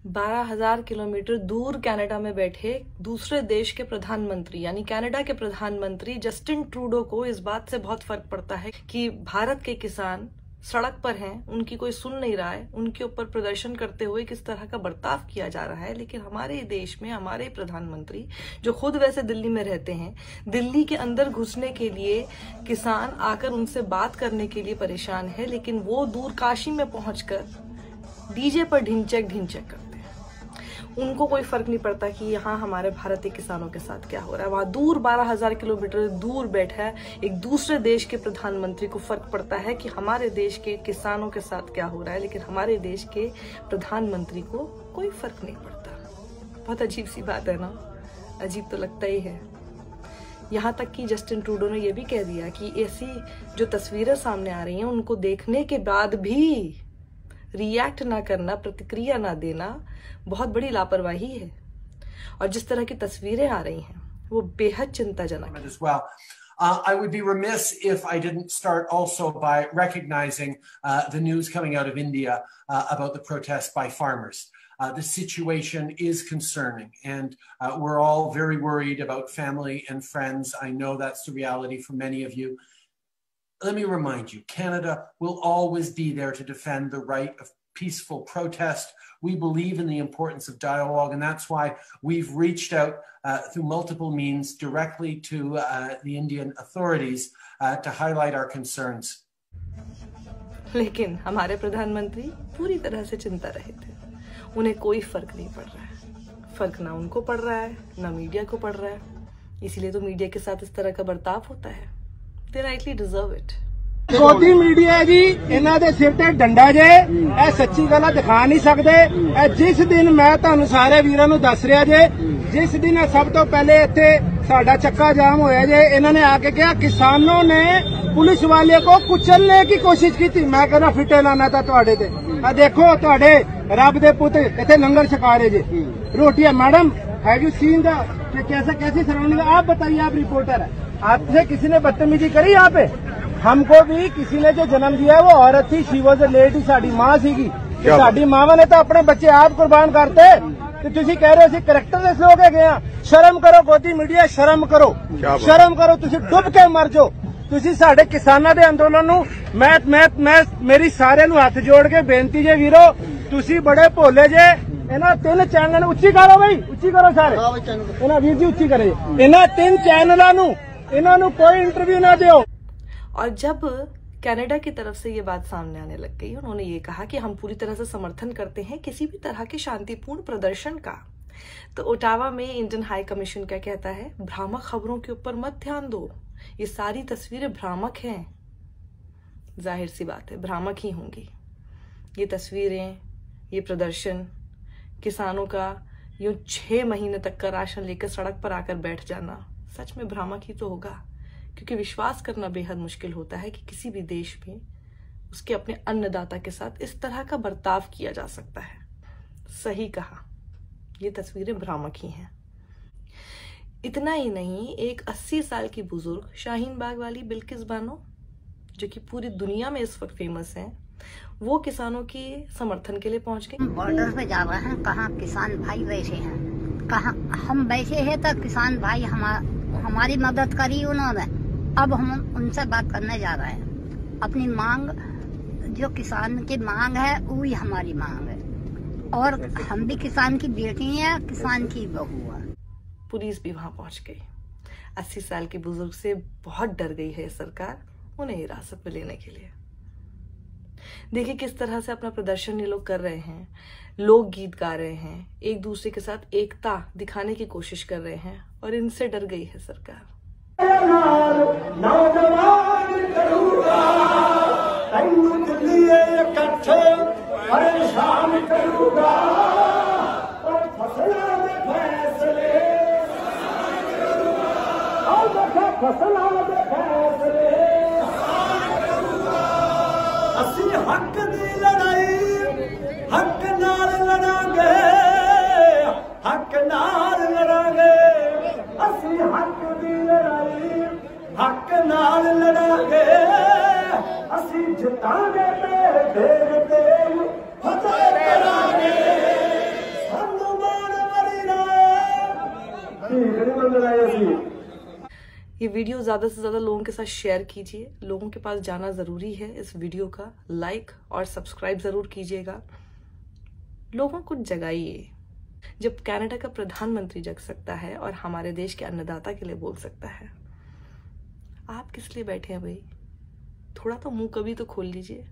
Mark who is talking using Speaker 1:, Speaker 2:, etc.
Speaker 1: 12,000 kilometre दूर Canada में बैठे दूसरे देश के प्रधानमंत्री यानी कनाडा के प्रधानमंत्री जस्टिन ट्रूडो को इस बात से बहुत फर्क पड़ता है कि भारत के किसान सड़क पर हैं, उनकी कोई सुन नहीं रहा है, उनके ऊपर प्रदर्शन करते हुए किस तरह का बर्ताव किया जा रहा है। लेकिन हमारे देश में हमारे प्रधानमंत्री, जो खुद वैसे दिल्ली में रहते हैं, दिल्ली के अंदर घुसने के लिए किसान आकर उनसे बात करने के लिए परेशान है, लेकिन वो दूर काशी में पहुंचकर डीजे पर ढिंचैक करते हैं। उनको कोई फर्क नहीं पड़ता कि यहाँ हमारे भारतीय किसानों के साथ क्या हो रहा है। वहां दूर 12,000 किलोमीटर दूर बैठा है एक दूसरे देश के प्रधानमंत्री को फर्क पड़ता है कि हमारे देश के किसानों के साथ क्या हो रहा है, लेकिन हमारे देश के प्रधानमंत्री को कोई फर्क नहीं पड़ता। बहुत अजीब सी बात है ना, अजीब तो लगता ही है। यहाँ तक कि जस्टिन ट्रूडो ने यह भी कह दिया कि ऐसी जो तस्वीरें सामने आ रही हैं उनको देखने के बाद भी रिएक्ट ना करना, प्रतिक्रिया ना देना बहुत बड़ी लापरवाही है। और जिस तरह की तस्वीरें आ रही हैं वो बेहद चिंताजनक है।
Speaker 2: I would be remiss if I didn't start also by recognizing the news coming out of India about the protests by farmers. The situation is concerning, and we're all very worried about family and friends. I know that's the reality for many of you. Let me remind you, Canada will always be there to defend the right of peaceful protest. We believe in the importance of dialogue, and that's why we've reached out through multiple means directly to the Indian authorities to highlight our concerns.
Speaker 1: लेकिन हमारे प्रधानमंत्री पूरी तरह से चिंता रहित थे। उन्हें कोई फर्क नहीं पड़ रहा है। फर्क ना उनको पड़ रहा है, ना मीडिया को पड़ रहा है। इसीलिए तो मीडिया के साथ इस तरह का बर्ताव होता है। They rightly deserve it.
Speaker 3: Modi media जी इन्हां दे सिर ते डंडा जे सच्ची गल्लां दिखा नहीं सकदे। जिस दिन मैं तुहानू सारे वीरां नू दस रहा जे, जिस दिन सब तो पहले इत्थे साडा चक्का जाम होया जे, इन्हां ने आके कहा किसानों ने पुलिस वाले को कुचलने की कोशिश की थी। मैं कहना फिटे लाना था तुहाडे ते। देखो तुहाडे रब दे पुत इत्थे लंगर छका रहे जे, रोटियां। Madam have you seen the कैसी सराउंडिंग? आप बताइए, आप रिपोर्टर है, आपसे किसी ने बदतमीजी करी यहाँ पे? हमको भी किसी ने जो जन्म दिया है वो औरत थी, शी वॉज अ लेडी, साडी मां सीगी। साडी मावां ने तो अपने बच्चे आप कुर्बान करते, तो तुसी कह रहे हो असीं करैक्टरलैस लोग है गए। शर्म करो गोदी मीडिया, शर्म करो, शर्म करो। तुसी डुब के मर जाओ। तुसी साडे किसानां दे अंदोलन नू मैं मेरी सारे नू हथ जोड़ के बेनती जे वीरो, तुसी बड़े भोले जे। इन्हां 3 चैनल उच्ची करो भाई, उच्ची करो सारे, इन्हां वीर जी उच्ची करे। इन्हां 3 चैनलों नू इन्हां नू कोई इंटरव्यू ना दियो।
Speaker 1: और जब कनाडा की तरफ से ये बात सामने आने लग गई, उन्होंने ये कहा कि हम पूरी तरह से समर्थन करते हैं किसी भी तरह के शांतिपूर्ण प्रदर्शन का। तो ओटावा में इंडियन हाई कमीशन क्या कहता है? भ्रामक खबरों के ऊपर मत ध्यान दो, ये सारी तस्वीरें भ्रामक हैं। जाहिर सी बात है, भ्रामक ही होंगी ये तस्वीरें, ये प्रदर्शन। किसानों का यूं 6 महीने तक का राशन लेकर सड़क पर आकर बैठ जाना सच में भ्रामक ही तो होगा, क्योंकि विश्वास करना बेहद मुश्किल होता है कि किसी भी देश में उसके अपने अन्नदाता के साथ इस तरह का बर्ताव किया जा सकता है। सही कहा, ये तस्वीरें भ्रामक ही हैं। इतना ही नहीं, एक 80 साल की बुजुर्ग शाहीन बाग वाली बिल्किस बानो, जो कि पूरी दुनिया में इस वक्त फेमस हैं, वो किसानों के समर्थन के लिए पहुंच गए।
Speaker 4: बॉर्डर पे जा रहे हैं, कहाँ किसान भाई बैठे हैं, कहाँ हम बैठे हैं, तो किसान भाई हमारी मदद करी उन्होंने। अब हम उनसे बात करने जा रहे हैं। अपनी मांग, जो किसान की मांग है वही हमारी मांग है, और हम भी किसान की बेटी हैं, किसान की बहू है।
Speaker 1: पुलिस भी वहां पहुंच गई। 80 साल के बुजुर्ग से बहुत डर गई है सरकार उन्हें हिरासत में लेने के लिए। देखिए किस तरह से अपना प्रदर्शन ये लोग कर रहे हैं, लोक गीत गा रहे हैं, एक दूसरे के साथ एकता दिखाने की कोशिश कर रहे हैं, और इनसे डर गई है सरकार।
Speaker 5: हक दी लड़ाई हक नाल लड़ांगे, हक नाल लड़ांगे। असी हक दी लड़ाई हक नाल लड़ांगे, असी जितांगे ते फतेह करांगे।
Speaker 1: ये वीडियो ज़्यादा से ज़्यादा लोगों के साथ शेयर कीजिए। लोगों के पास जाना ज़रूरी है इस वीडियो का। लाइक और सब्सक्राइब ज़रूर कीजिएगा। लोगों को जगाइए। जब कनाडा का प्रधानमंत्री जग सकता है और हमारे देश के अन्नदाता के लिए बोल सकता है, आप किस लिए बैठे हैं भाई? थोड़ा तो मुंह कभी तो खोल लीजिए।